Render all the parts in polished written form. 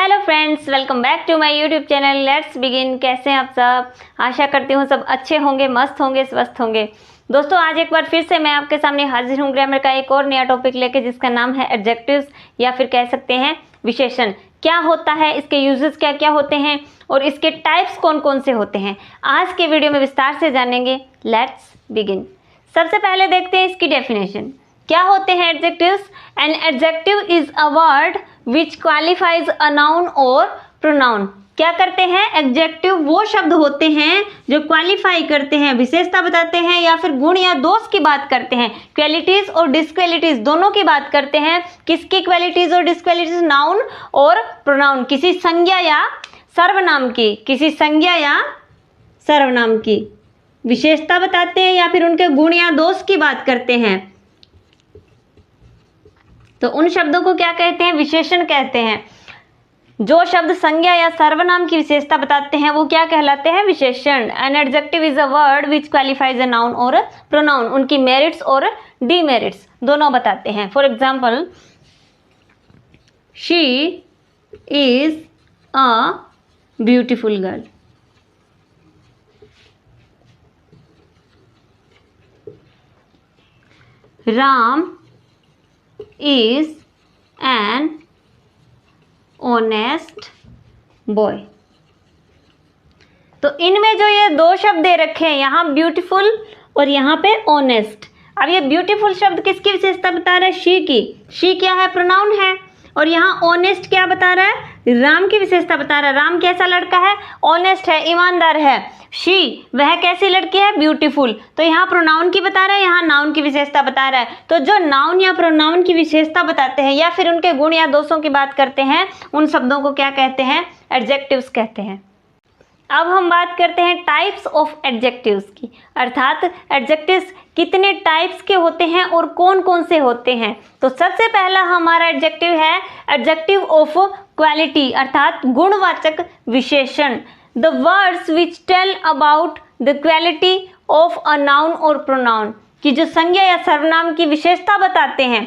Hello friends, welcome back to my YouTube channel. Let's begin. कैसे हैं आप सब? आशा करती हूँ सब अच्छे होंगे, मस्त होंगे, स्वस्थ होंगे। दोस्तों, आज एक बार फिर से मैं आपके सामने हाजिर हूँ ग्रामर का एक और नया टॉपिक लेके, जिसका नाम है एडजेक्टिव्स या फिर कह सकते हैं विशेषण। क्या होता है, इसके यूजेस क्या क्या होते हैं और इसके टाइप्स कौन कौन से होते हैं, आज के वीडियो में विस्तार से जानेंगे। Let's begin. सबसे पहले देखते हैं इसकी डेफिनेशन। क्या होते हैं adjectives? An adjective is a word which qualifies a noun और प्रोनाउन। क्या करते हैं? एडजेक्टिव वो शब्द होते हैं जो क्वालिफाई करते हैं, विशेषता बताते हैं या फिर गुण या दोष की बात करते हैं। क्वालिटीज और डिसक्वालिटीज दोनों की बात करते हैं। किसकी क्वालिटीज और डिसक्वालिटीज? नाउन और प्रोनाउन, किसी संज्ञा या सर्वनाम की, किसी संज्ञा या सर्वनाम की विशेषता बताते हैं या फिर उनके गुण या दोष की बात करते हैं। तो उन शब्दों को क्या कहते हैं? विशेषण कहते हैं। जो शब्द संज्ञा या सर्वनाम की विशेषता बताते हैं वो क्या कहलाते हैं? विशेषण। An adjective is a word which qualifies a noun और प्रोनाउन, उनकी मेरिट्स और डीमेरिट्स दोनों बताते हैं। For example, she is a beautiful girl. Ram is an honest boy। तो इनमें जो ये दो शब्द दे रखे हैं, यहाँ ब्यूटीफुल और यहाँ पे ऑनेस्ट। अब ये ब्यूटीफुल शब्द किसकी विशेषता बता रहा है? शी की। शी क्या है? प्रोनाउन है। और यहाँ ऑनेस्ट क्या बता रहा है? राम की विशेषता बता रहा है। राम कैसा लड़का है? ऑनेस्ट है, ईमानदार है। शी वह कैसी लड़की है? ब्यूटीफुल। तो यहाँ प्रोनाउन की बता रहा है, यहाँ नाउन की विशेषता बता रहा है। तो जो नाउन या प्रोनाउन की विशेषता बताते हैं या फिर उनके गुण या दोषों की बात करते हैं, उन शब्दों को क्या कहते हैं? एडजेक्टिव्स कहते हैं। अब हम बात करते हैं टाइप्स ऑफ एडजेक्टिव्स की, अर्थात एडजेक्टिव्स कितने टाइप्स के होते हैं और कौन कौन से होते हैं। तो सबसे पहला हमारा एडजेक्टिव है एडजेक्टिव ऑफ क्वालिटी, अर्थात गुणवाचक विशेषण। The words which tell about the quality of a noun और प्रोनाउन, कि जो संज्ञा या सर्वनाम की विशेषता बताते हैं,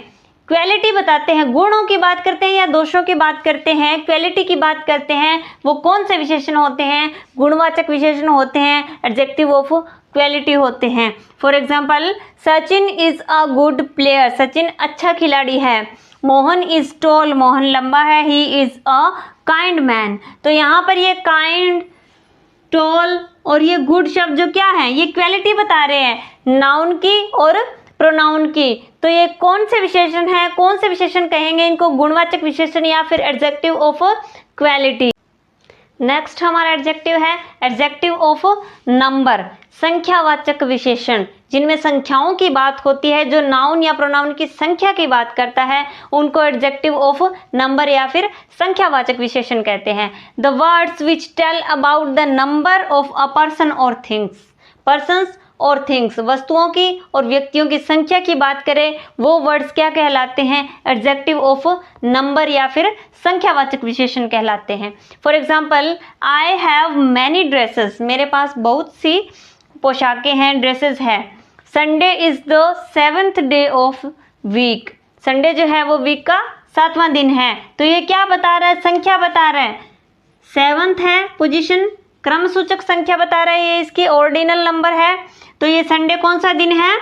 क्वालिटी बताते हैं, गुणों की बात करते हैं या दोषों की बात करते हैं, क्वालिटी की बात करते हैं, वो कौन से विशेषण होते हैं? गुणवाचक विशेषण होते हैं, एडजेक्टिव ऑफ क्वालिटी होते हैं। For example, Sachin is a good player, Sachin अच्छा खिलाड़ी है। मोहन इज टॉल, मोहन लंबा है। He is a kind man. तो यहाँ पर ये काइंड, टॉल और ये गुड शब्द जो क्या है, ये क्वालिटी बता रहे हैं, नाउन की और प्रोनाउन की। तो ये कौन से विशेषण है? कौन से विशेषण कहेंगे इनको? गुणवाचक विशेषण या फिर एडजेक्टिव ऑफ क्वालिटी। नेक्स्ट हमारा एडजेक्टिव है एडजेक्टिव ऑफ नंबर, संख्यावाचक विशेषण। जिनमें संख्याओं की बात होती है, जो नाउन या प्रोनाउन की संख्या की बात करता है, उनको एडजेक्टिव ऑफ नंबर या फिर संख्यावाचक विशेषण कहते हैं। The words which tell about the number of a person और थिंग्स। पर्सन्स और थिंग्स, वस्तुओं की और व्यक्तियों की संख्या की बात करें, वो वर्ड्स क्या कहलाते हैं? एडजेक्टिव ऑफ नंबर या फिर संख्यावाचक विशेषण कहलाते हैं। For example, I have many dresses, मेरे पास बहुत सी पोशाकें हैं, ड्रेसेस हैं। Sunday is the 7th day of week, Sunday जो है वो वीक का 7वां दिन है। तो ये क्या बता रहा है? संख्या बता रहा है। 7th है पोजीशन, क्रम सूचक संख्या बता रहा है, ये इसकी ऑर्डिनल नंबर है। तो ये संडे कौन सा दिन है?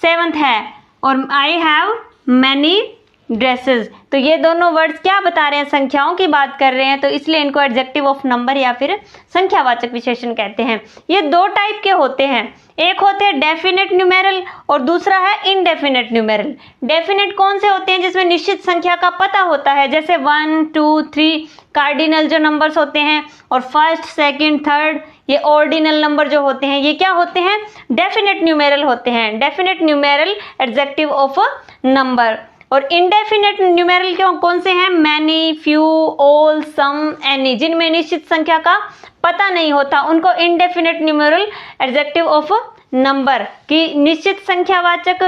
7th है। और आई हैव मैनी ड्रेसेस, तो ये दोनों वर्ड्स क्या बता रहे हैं? संख्याओं की बात कर रहे हैं। तो इसलिए इनको एडजेक्टिव ऑफ नंबर या फिर संख्यावाचक विशेषण कहते हैं। ये दो टाइप के होते हैं, एक होते हैं डेफिनेट न्यूमेरल और दूसरा है इनडेफिनेट न्यूमेरल। डेफिनेट कौन से होते हैं? जिसमें निश्चित संख्या का पता होता है, जैसे 1, 2, 3 कार्डिनल जो नंबर्स होते हैं, और फर्स्ट, सेकंड, थर्ड ये ऑर्डिनल नंबर जो होते हैं, ये क्या होते हैं? डेफिनेट न्यूमेरल होते हैं। Definite numeral adjective of number. और इंडेफिनेट न्यूमेरल क्यों कौन से हैं? मैनी, फ्यू, ऑल, सम, एनी। जिनमें निश्चित संख्या का पता नहीं होता, उनको indefinite numeral adjective of number की निश्चित संख्यावाचक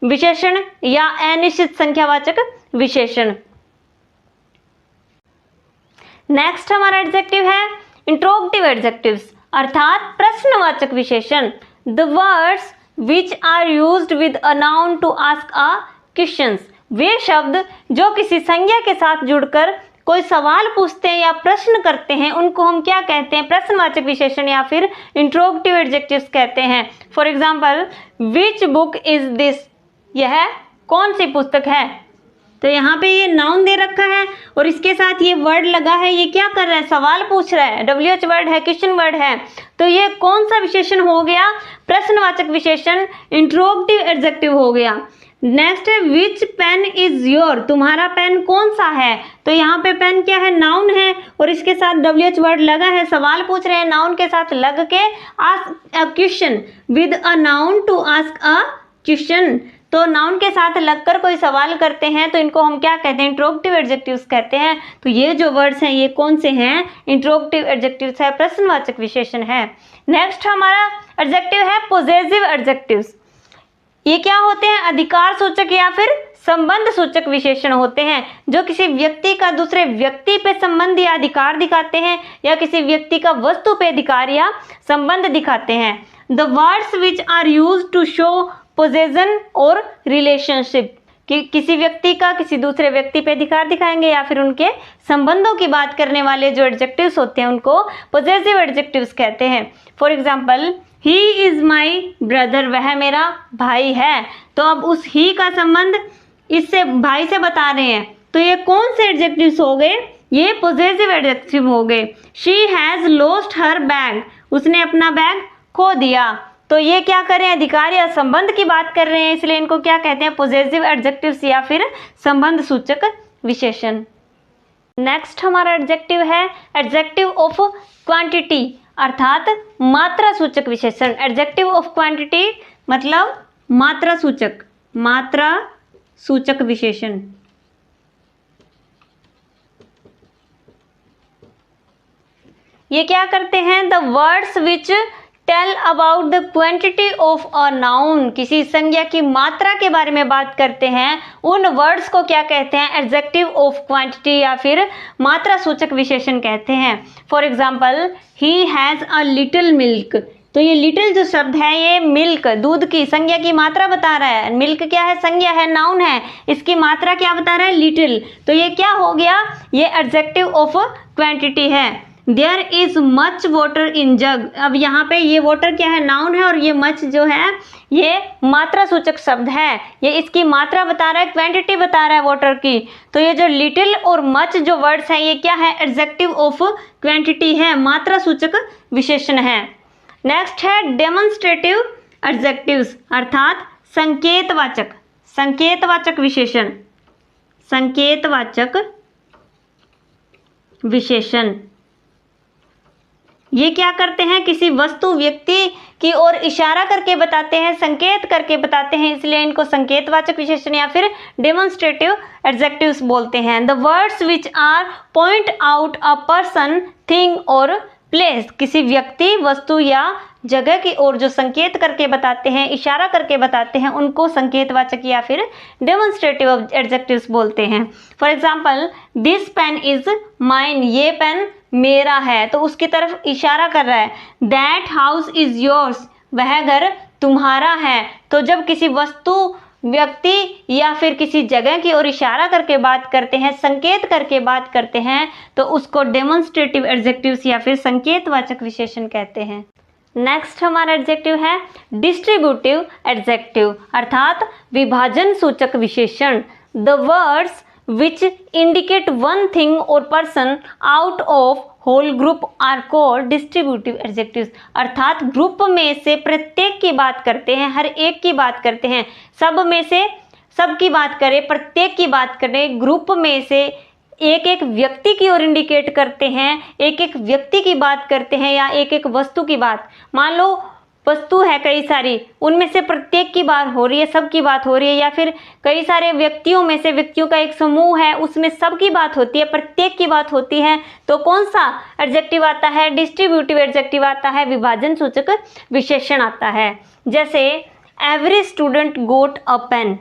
विशेषण या अनिश्चित संख्यावाचक विशेषण। नेक्स्ट हमारा एडजेक्टिव है इंट्रोगेटिव एडजेक्टिव्स, अर्थात प्रश्नवाचक विशेषण। The words which are used with a noun to ask a questions, वे शब्द जो किसी संज्ञा के साथ जुड़कर कोई सवाल पूछते हैं या प्रश्न करते हैं उनको हम क्या कहते हैं? प्रश्नवाचक विशेषण या फिर इंट्रोगेटिव एडजेक्टिव्स कहते हैं। For example, which book is this? यह कौन सी पुस्तक है? तो यहाँ पे ये नाउन दे रखा है और इसके साथ ये वर्ड लगा है। ये क्या कर रहा है? सवाल पूछ रहा है। WH वर्ड है, क्वेश्चन वर्ड है। तो ये कौन सा विशेषण हो गया? प्रश्नवाचक विशेषण, इंट्रोगेटिव एडजेक्टिव हो गया। नेक्स्ट है विच पेन इज योर? तुम्हारा पेन कौन सा है? तो यहाँ पे पेन क्या है? नाउन है और इसके साथ WH वर्ड लगा है। सवाल पूछ रहे हैं, नाउन के साथ लग के ask a question with a noun to ask a question. तो नाउन के साथ लगकर कोई सवाल करते हैं तो इनको हम क्या कहते हैं? इंट्रोगेटिव एडजेक्टिव्स कहते हैं। तो ये जो वर्ड्स हैं ये कौन से हैं? इंट्रोगेटिव एडजेक्टिव्स है, प्रश्नवाचक विशेषण है। नेक्स्ट हमारा एडजेक्टिव है पोजेसिव एडजेक्टिव्स। ये क्या होते हैं? अधिकार सूचक या फिर संबंध सूचक विशेषण होते हैं जो किसी व्यक्ति का दूसरे व्यक्ति पे संबंध या अधिकार दिखाते हैं या किसी व्यक्ति का वस्तु पे अधिकार या संबंध दिखाते हैं। The words which are used to show possession और रिलेशनशिप, कि किसी व्यक्ति का किसी दूसरे व्यक्ति पे अधिकार दिखाएंगे या फिर उनके संबंधों की बात करने वाले जो एडजेक्टिव्स होते हैं उनको पोजेसिव एडजेक्टिव्स कहते हैं। For example, he is my brother, वह मेरा भाई है। तो अब उस ही का संबंध इससे भाई से बता रहे हैं तो ये कौन से एडजेक्टिव्स हो गए? ये पोजेसिव एडजेक्टिव हो गए। She has lost her bag, उसने अपना बैग खो दिया। तो ये क्या कर रहे हैं? अधिकार या संबंध की बात कर रहे हैं, इसलिए इनको क्या कहते हैं? पोजेसिव एडजेक्टिव्स या फिर संबंध सूचक विशेषण। नेक्स्ट हमारा एडजेक्टिव है एडजेक्टिव ऑफ क्वांटिटी, अर्थात मात्रा सूचक विशेषण। एडजेक्टिव ऑफ क्वांटिटी मतलब मात्रा सूचक विशेषण। ये क्या करते हैं? The words which tell about the quantity of a noun, किसी संज्ञा की मात्रा के बारे में बात करते हैं, उन वर्ड्स को क्या कहते हैं? एडजेक्टिव ऑफ क्वांटिटी या फिर मात्रा सूचक विशेषण कहते हैं। For example, he has a little milk. तो ये लिटिल जो शब्द है ये मिल्क, दूध की संज्ञा की मात्रा बता रहा है। मिल्क क्या है? संज्ञा है, नाउन है। इसकी मात्रा क्या बता रहा है? लिटिल। तो ये क्या हो गया? ये एडजेक्टिव ऑफ क्वांटिटी है। There is much water in jug. अब यहाँ पे ये वाटर क्या है? नाउन है और ये मच जो है ये मात्रा सूचक शब्द है। ये इसकी मात्रा बता रहा है, क्वांटिटी बता रहा है वाटर की। तो ये जो लिटिल और मच जो वर्ड्स हैं ये क्या है? एडजेक्टिव ऑफ क्वांटिटी है, मात्रा सूचक विशेषण है। नेक्स्ट है डेमोन्स्ट्रेटिव एडजेक्टिव्स, अर्थात संकेतवाचक विशेषण। संकेतवाचक विशेषण ये क्या करते हैं? किसी वस्तु व्यक्ति की ओर इशारा करके बताते हैं, संकेत करके बताते हैं, इसलिए इनको संकेतवाचक विशेषण या फिर डेमोन्स्ट्रेटिव एडजेक्टिव्स बोलते हैं। The words which are point out a person, thing और प्लेस, किसी व्यक्ति, वस्तु या जगह की ओर जो संकेत करके बताते हैं, इशारा करके बताते हैं, उनको संकेतवाचक या फिर डेमोन्स्ट्रेटिव एडजेक्टिव्स बोलते हैं। For example, this pen is mine, ये पेन मेरा है, तो उसकी तरफ इशारा कर रहा है। दैट हाउस इज योर्स, वह घर तुम्हारा है। तो जब किसी वस्तु, व्यक्ति या फिर किसी जगह की ओर इशारा करके बात करते हैं, संकेत करके बात करते हैं, तो उसको डेमोन्स्ट्रेटिव एडजेक्टिव्स या फिर संकेतवाचक विशेषण कहते हैं। नेक्स्ट हमारा एडजेक्टिव है डिस्ट्रीब्यूटिव एडजेक्टिव, अर्थात विभाजन सूचक विशेषण। The words which indicate one thing or person out of whole group are called distributive adjectives, अर्थात ग्रुप में से प्रत्येक की बात करते हैं, हर एक की बात करते हैं, सब में से सब की बात करें, प्रत्येक की बात करें, ग्रुप में से एक एक व्यक्ति की ओर इंडिकेट करते हैं, एक एक व्यक्ति की बात करते हैं या एक एक वस्तु की बात। मान लो वस्तु है कई सारी, उनमें से प्रत्येक की बात हो रही है, सब की बात हो रही है, या फिर कई सारे व्यक्तियों में से व्यक्तियों का एक समूह है, उसमें सब की बात होती है, प्रत्येक की बात होती है, तो कौन सा एडजेक्टिव आता है? डिस्ट्रीब्यूटिव एडजेक्टिव आता है, विभाजन सूचक विशेषण आता है। जैसे एवरी स्टूडेंट गोट अ पेन,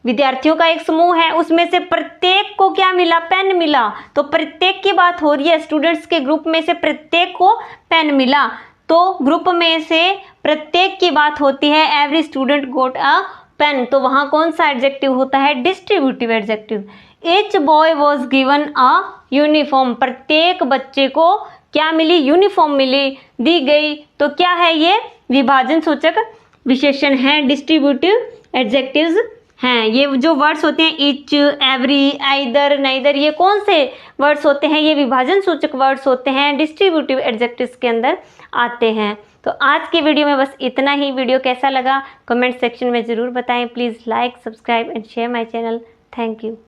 विद्यार्थियों का एक समूह है, उसमें से प्रत्येक को क्या मिला? पेन मिला। तो प्रत्येक की बात हो रही है, स्टूडेंट्स के ग्रुप में से प्रत्येक को पेन मिला, तो ग्रुप में से प्रत्येक की बात होती है, एवरी स्टूडेंट गोट अ पेन, तो वहाँ कौन सा एडजेक्टिव होता है? Distributive adjective. Each boy was given a uniform. प्रत्येक बच्चे को क्या मिली? यूनिफॉर्म मिली, दी गई। तो क्या है ये? विभाजन सूचक विशेषण है, डिस्ट्रीब्यूटिव एडजेक्टिव्स हैं। ये जो वर्ड्स होते हैं ईच, एवरी, आइदर, नाइदर, ये कौन से वर्ड्स होते हैं? ये विभाजन सूचक वर्ड्स होते हैं, डिस्ट्रीब्यूटिव एडजेक्टिव्स के अंदर आते हैं। तो आज की वीडियो में बस इतना ही। वीडियो कैसा लगा कमेंट सेक्शन में ज़रूर बताएं। Please like, subscribe and share my channel. Thank you.